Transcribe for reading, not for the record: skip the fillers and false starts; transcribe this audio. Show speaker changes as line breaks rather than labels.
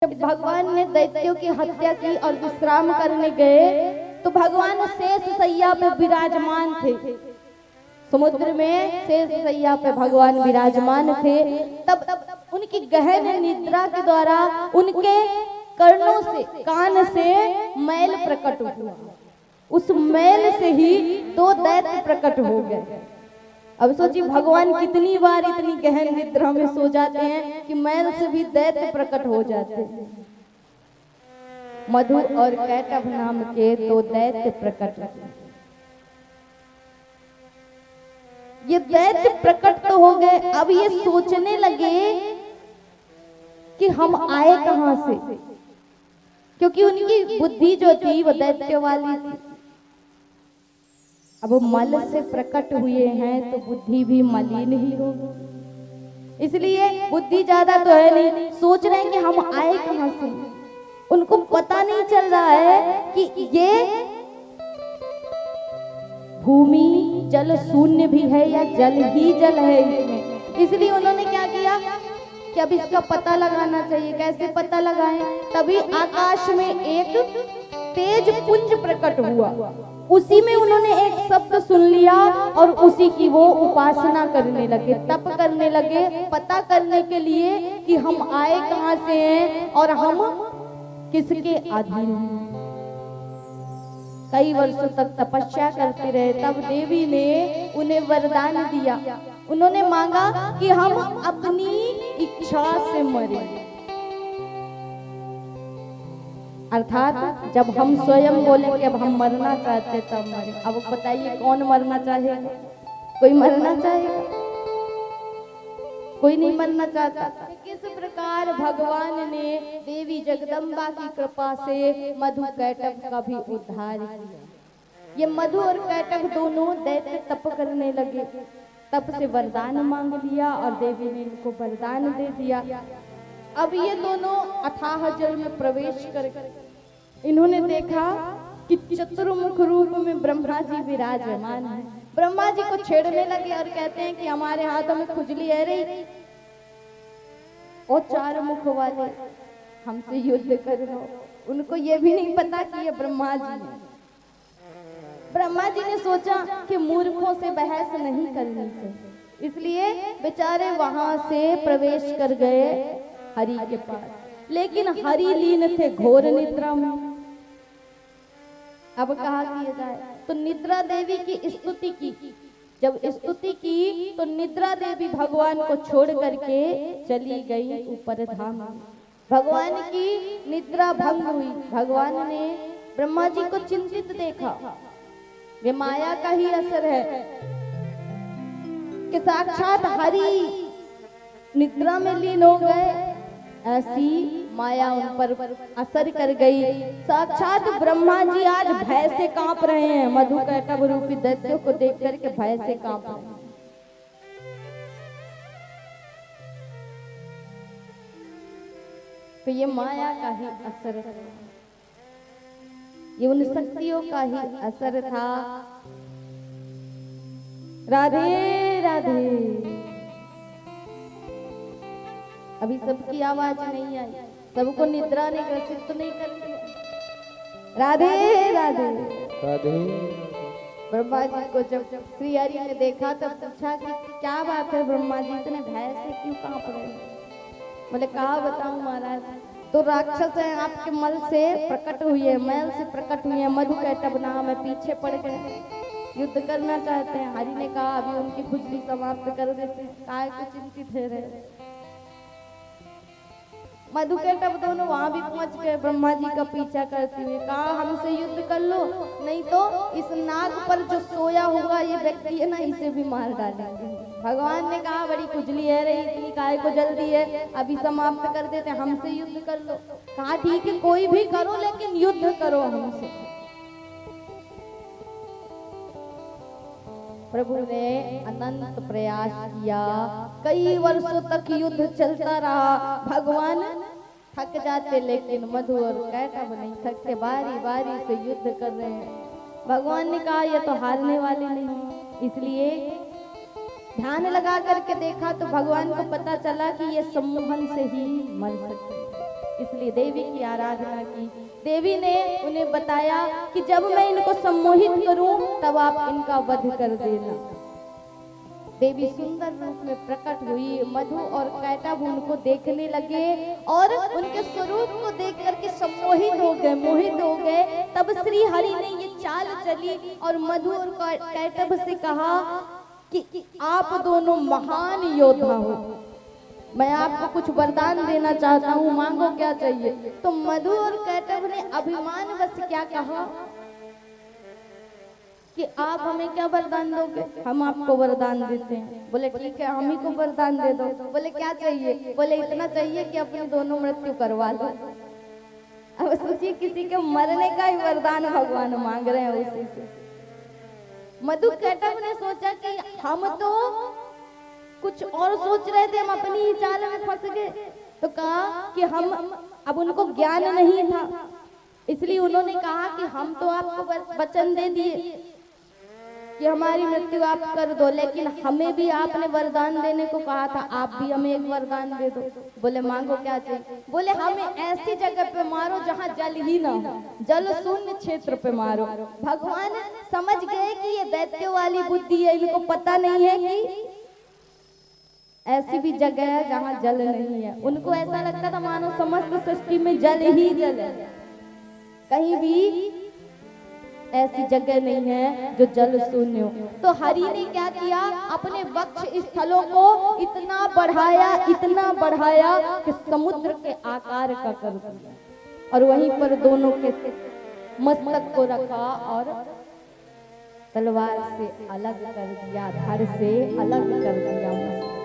जब भगवान ने दैत्यों की हत्या की और विश्राम करने गए तो भगवान शेष सैया पे विराजमान थे। समुद्र में शेष सैया पे भगवान विराजमान थे। तब उनकी गहन निद्रा के द्वारा उनके कर्णों से, कान से मैल प्रकट हुआ। उस मैल से ही दो दैत्य प्रकट हो गए। अब सोचिए भगवान कितनी बार इतनी गहन निद्रा में सो जाते हैं कि मैल से भी दैत्य प्रकट हो जाते हैं। मधु और कैटभ नाम के दो दैत्य प्रकट हुए। ये दैत्य प्रकट तो हो गए, अब ये सोचने लगे कि हम आए कहां से, क्योंकि उनकी बुद्धि जो थी वो दैत्य वाली थी। अब वो मल से प्रकट हुए हैं तो बुद्धि भी मलिन ही होगी, इसलिए बुद्धि ज्यादा तो है नहीं, सोच रहे हैं कि हम आए कहां से। उनको पता नहीं चल रहा है कि ये भूमि जल शून्य भी है या जल ही जल है इसमें। इसलिए उन्होंने क्या किया कि अब इसका पता लगाना चाहिए। कैसे पता लगाएं? तभी आकाश में एक तेज पुंज प्रकट हुआ। उसी में उन्होंने एक शब्द सुन लिया और उसी की वो उपासना करने लगे, तप करने लगे, पता करने के लिए कि हम आए कहां से हैं और हम किसके अधीन हैं। कई वर्षों तक तपस्या करते रहे, तब देवी ने उन्हें वरदान दिया। उन्होंने मांगा कि हम अपनी इच्छा से मरें, अर्थात जब हम स्वयं बोले कि अब हम मरना चाहते तब मरे। अब बताइए कौन मरना चाहेगा? कोई मरना चाहेगा? कोई नहीं मरना चाहता। किस प्रकार भगवान ने देवी जगदम्बा की कृपा से मधु कैटभ का भी उद्धार किया। ये मधु और कैटभ दोनों दैत्य तप करने लगे, तप से वरदान मांग लिया और देवी ने इनको वरदान दे दिया। अब ये दोनों अथाह जल में प्रवेश कर इन्होंने देखा कि चतुर्मुख रूप में ब्रह्मा जी विराजमान है। ब्रह्मा जी को छेड़ने लगे और कहते हैं कि हमारे हाथों में खुजली है रही और चार मुख वाले हमसे युद्ध कर लो। उनको ये भी नहीं पता कि ये ब्रह्मा जी है। ब्रह्मा जी ने सोचा कि मूर्खों से बहस नहीं करनी चाहिए, इसलिए बेचारे वहां से प्रवेश कर गए हरि के पास। लेकिन हरि लीन थे घोर निद्रा में। अब कहा किया जाए तो निद्रा देवी की स्तुति की। जब स्तुति की तो निद्रा देवी भगवान को छोड़ करके चली गई ऊपर धाम में। भगवान की निद्रा भंग हुई। भगवान ने ब्रह्मा जी को चिंतित देखा। ये माया का ही असर है कि साक्षात हरि निद्रा में लीन हो गए, ऐसी माया उन पर असर कर गई। साक्षात ब्रह्मा जी आज भय से कांप रहे हैं। मधु कैटभ रूपी दैत्यों को देख करके भय से कांप रहे हैं। तो ये माया का ही असर था, ये उन शक्तियों का ही असर था। राधे राधे। अभी सबकी आवाज नहीं आई, सबको निद्रा ने ग्रसित तो नहीं कर दिया। राधे राधे
राधे।
ब्रह्मा जी को जब श्री हरि ने देखा तब पूछा कि क्या बात है ब्रह्मा जी, इतने भय से क्यों कांप रहे हैं? बोले कहा बताऊं महाराज, तो राक्षस है आपके मल से प्रकट हुई है, मैल से प्रकट हुई है। मधु कैटभ नाम है, पीछे पड़ गए, युद्ध करना चाहते हैं। हरि ने कहा अभी उनकी खुजली समाप्त कर देते, काय को चिंतित है रहे। मधु कैटभ दोनों वहां भी पहुंच गए ब्रह्मा जी का पीछा करते हुए। कहा हमसे युद्ध कर लो, नहीं तो इस नाग पर जो सोया हुआ ये व्यक्ति है ना, इसे भी मार डालेंगे। भगवान ने कहा बड़ी खुजली है रही, इतनी काय को जल्दी है, अभी समाप्त कर देते, हमसे युद्ध कर लो। कहा ठीक है कोई भी करो लेकिन युद्ध करो हमसे। प्रभु ने अनंत प्रयास किया, कई वर्षों तक युद्ध चलता रहा। भगवान थक जाते लेकिन मधु और कैटभ नहीं थकते, बारी बारी से युद्ध कर रहे हैं। भगवान ने कहा ये तो हारने वाले नहीं, इसलिए ध्यान लगा करके देखा तो भगवान को पता चला कि ये सम्मोहन से ही मर सकते। इसलिए देवी की आराधना की। देवी ने उन्हें बताया कि जब मैं इनको सम्मोहित करूं तब आप इनका वध कर देना। देवी सुंदर रूप में प्रकट हुई। मधु और कैटभ उनको देखने लगे और उनके स्वरूप को देख करके सम्मोहित हो गए, मोहित हो गए। तब श्री हरि ने ये चाल चली और मधु और कैटभ से कहा कि आप दोनों महान योद्धा हो, मैं आपको कुछ वरदान देना चाहता हूँ, मांगो क्या चाहिए। तो मधु और कैटभ ने अभिमान वश क्या कहा कि आप हमें क्या वरदान दोगे, हम आपको वरदान देते हैं। बोले ठीक है, हम ही को वरदान दे दो। बोले क्या चाहिए। बोले इतना चाहिए कि अपनी दोनों मृत्यु करवा लो। अब सोचिए, किसी के मरने का ही वरदान भगवान मांग रहे हैं उसी से। मधु कैटभ ने सोचा कि हम तो कुछ और सोच रहे थे, हम अपनी ही चाल में फंस गए। तो कहा कि हम, अब उनको ज्ञान नहीं था, इसलिए उन्होंने कहा कि हम तो आपको वचन दे दिए कि हमारी मृत्यु आप कर दो, लेकिन हमें भी आपने वरदान देने को कहा था, आप भी हमें एक वरदान दे दो। बोले मांगो क्या चाहिए। बोले हमें ऐसी जगह पे मारो जहाँ जल ही ना हो, जल शून्य क्षेत्र पे मारो। भगवान समझ गए कि ये दैत्यों वाली बुद्धि है, इनको पता नहीं है कि ऐसी भी जगह है जहाँ जल नहीं है। उनको ऐसा लगता था मानो समस्त सृष्टि में जल ही जल है, कहीं भी ऐसी जगह नहीं है जो जल शून्य हो। तो हरि ने क्या किया, अपने वक्ष स्थलों को इतना बढ़ाया कि समुद्र के आकार का कर दिया और वहीं पर दोनों के मस्तक को रखा और तलवार से अलग कर दिया, धड़ से अलग कर दिया।